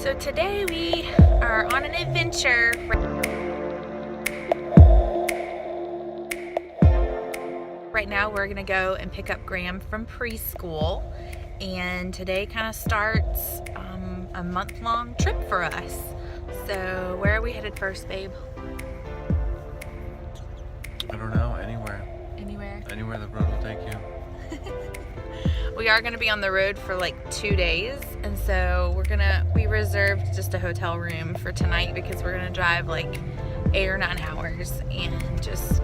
So today we are on an adventure. Right now we're gonna go and pick up Graham from preschool, and today kind of starts a month-long trip for us. So where are we headed first, babe? I don't know, anywhere. Anywhere? Anywhere the road will take you. We are gonna be on the road for like 2 days, and so we reserved just a hotel room for tonight because we're gonna drive like 8 or 9 hours and just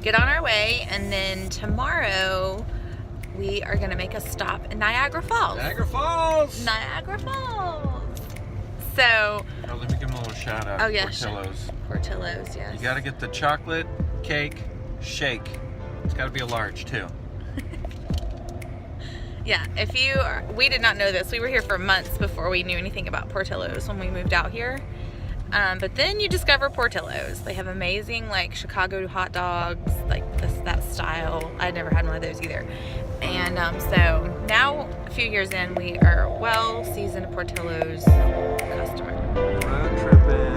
get on our way. And then tomorrow we are gonna make a stop in Niagara Falls. Niagara Falls! Niagara Falls! So, oh, let me give them a little shout out. Oh yeah, Portillo's. Portillo's, yes. You gotta get the chocolate cake shake. It's gotta be a large too. Yeah, we did not know this. We were here for months before we knew anything about Portillo's when we moved out here. But then you discover Portillo's. They have amazing like Chicago hot dogs, like that style. I'd never had one of those either. And so now, a few years in, we are well seasoned Portillo's customer. Road tripping.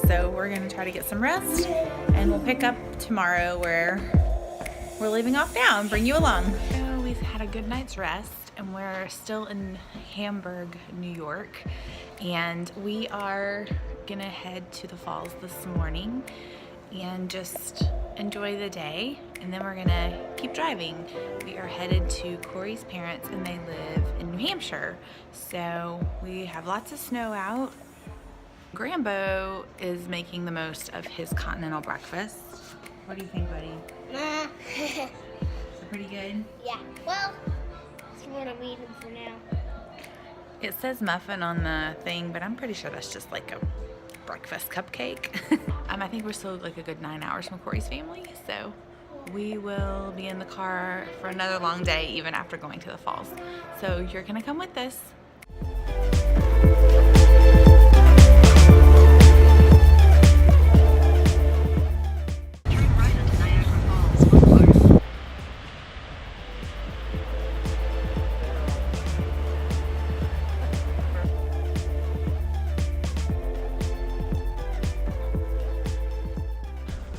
So we're gonna try to get some rest, and we'll pick up tomorrow where we're leaving off now and bring you along. So we've had a good night's rest, and we're still in Hamburg, New York, and we are gonna head to the falls this morning and just enjoy the day, and then we're gonna keep driving. We are headed to Corey's parents, and they live in New Hampshire, so we have lots of snow out. Grambo is making the most of his continental breakfast. What do you think, buddy? Is it pretty good? Yeah. Well, that's what I'm eating for now. It says muffin on the thing, but I'm pretty sure that's just like a breakfast cupcake. I think we're still like a good 9 hours from Corey's family, so we will be in the car for another long day even after going to the falls. So you're gonna come with us.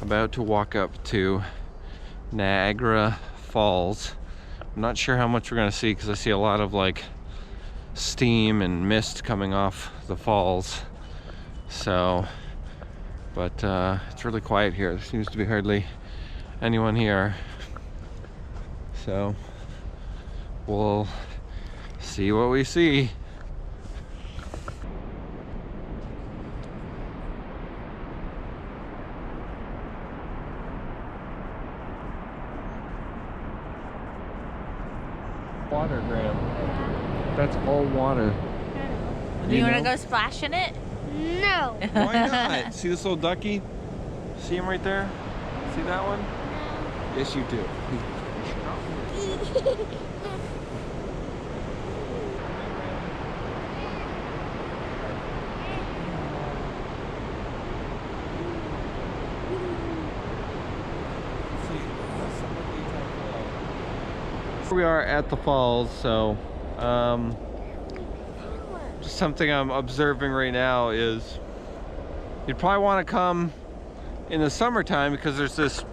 About to walk up to Niagara Falls. I'm not sure how much we're gonna see because I see a lot of like steam and mist coming off the falls. So, but it's really quiet here. There seems to be hardly anyone here. So we'll see what we see. Water, Graham. That's all water. Do you want to go splash in it? No. Why not? See this little ducky? See him right there? See that one? Yes, you do. We are at the falls, so just something I'm observing right now is you'd probably want to come in the summertime because there's this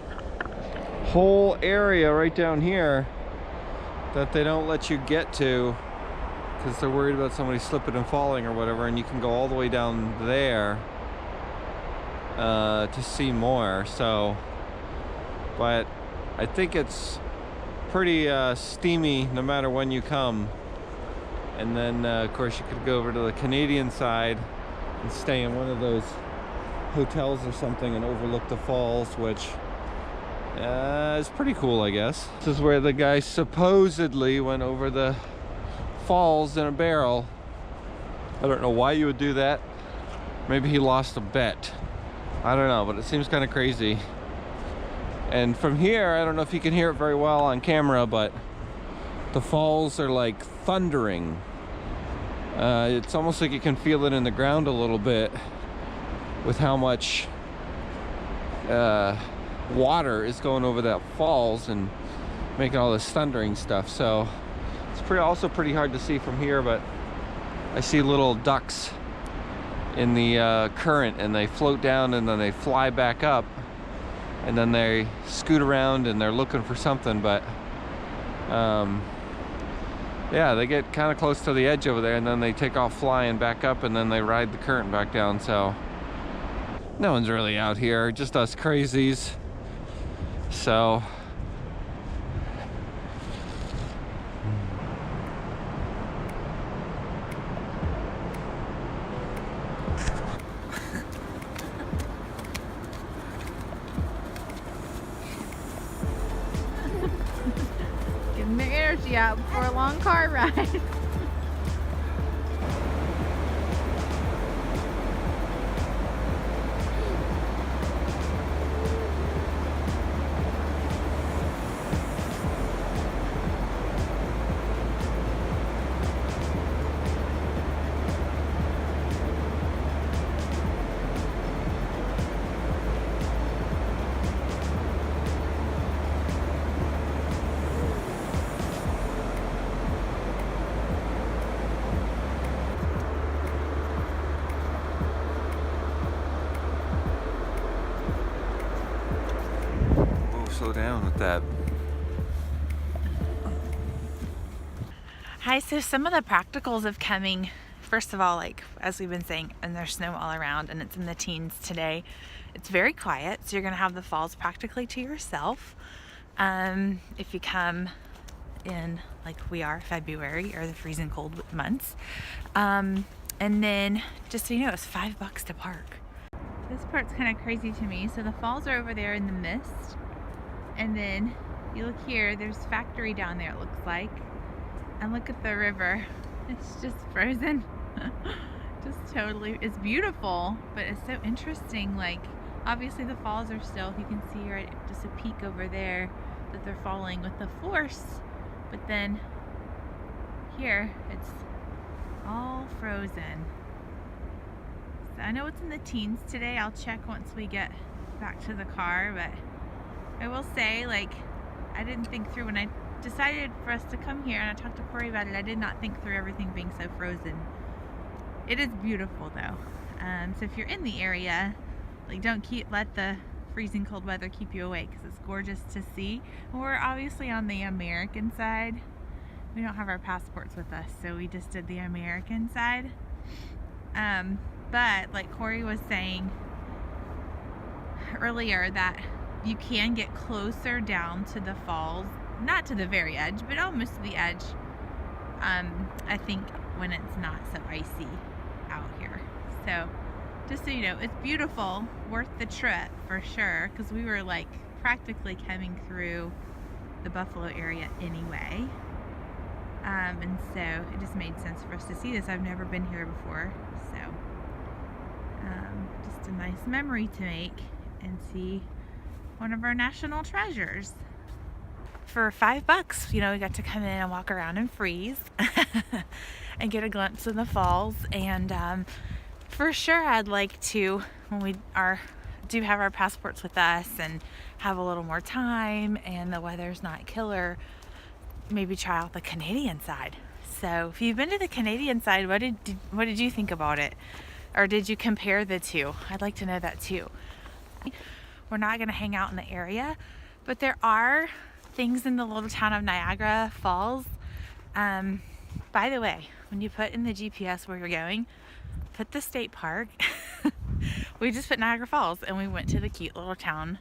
whole area right down here that they don't let you get to because they're worried about somebody slipping and falling or whatever, and you can go all the way down there to see more. So, but I think it's pretty steamy no matter when you come. And then of course you could go over to the Canadian side and stay in one of those hotels or something and overlook the falls, which is pretty cool, I guess. This is where the guy supposedly went over the falls in a barrel. I don't know why you would do that. Maybe he lost a bet. I don't know, but it seems kind of crazy. And from here, I don't know if you can hear it very well on camera, but the falls are like thundering. It's almost like you can feel it in the ground a little bit with how much water is going over that falls and making all this thundering stuff. So it's also pretty hard to see from here, but I see little ducks in the current, and they float down and then they fly back up, and then they scoot around and they're looking for something. But yeah, they get kind of close to the edge over there and then they take off flying back up, and then they ride the current back down. So no one's really out here, just us crazies. So Getting their energy out before a long car ride. slow down with that. Hi, so some of the practicals of coming, first of all, like as we've been saying, and there's snow all around and it's in the teens today. It's very quiet, so you're gonna have the falls practically to yourself. If you come in like we are, February or the freezing cold months. And then just so you know, it's $5 to park. This part's kind of crazy to me. So the falls are over there in the mist. And then you look here, there's a factory down there, it looks like. And look at the river. It's just frozen. Just totally, it's beautiful, but it's so interesting. Like, obviously the falls are still, you can see right, just a peak over there that they're falling with the force. But then here, it's all frozen. So I know it's in the teens today. I'll check once we get back to the car, but I will say, like, I didn't think through when I decided for us to come here, and I talked to Corey about it. I did not think through everything being so frozen. It is beautiful though. So if you're in the area, like, don't let the freezing cold weather keep you away, because it's gorgeous to see. We're obviously on the American side. We don't have our passports with us, so we just did the American side. But like Corey was saying earlier, that you can get closer down to the falls, not to the very edge, but almost to the edge. I think when it's not so icy out here. So just so you know, it's beautiful, worth the trip for sure, because we were like practically coming through the Buffalo area anyway. And so it just made sense for us to see this. I've never been here before, so just a nice memory to make and see one of our national treasures. For $5, you know, we got to come in and walk around and freeze and get a glimpse of the falls. And for sure I'd like to, when we do have our passports with us and have a little more time and the weather's not killer, maybe try out the Canadian side. So if you've been to the Canadian side, what did you think about it? Or did you compare the two? I'd like to know that too. We're not going to hang out in the area, but there are things in the little town of Niagara Falls. By the way, when you put in the GPS where you're going, put the state park. We just put Niagara Falls and we went to the cute little town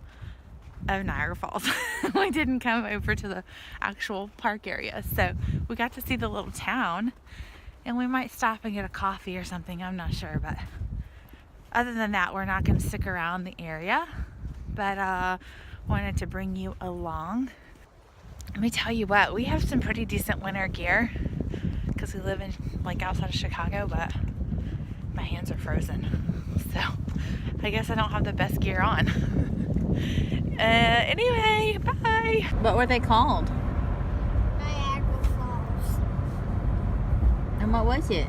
of Niagara Falls. We didn't come over to the actual park area. So we got to see the little town, and we might stop and get a coffee or something. I'm not sure, but other than that, we're not going to stick around the area. But wanted to bring you along. Let me tell you what, we have some pretty decent winter gear because we live in like outside of Chicago, but my hands are frozen. So I guess I don't have the best gear on. Anyway, bye. What were they called? Niagara Falls. And what was it?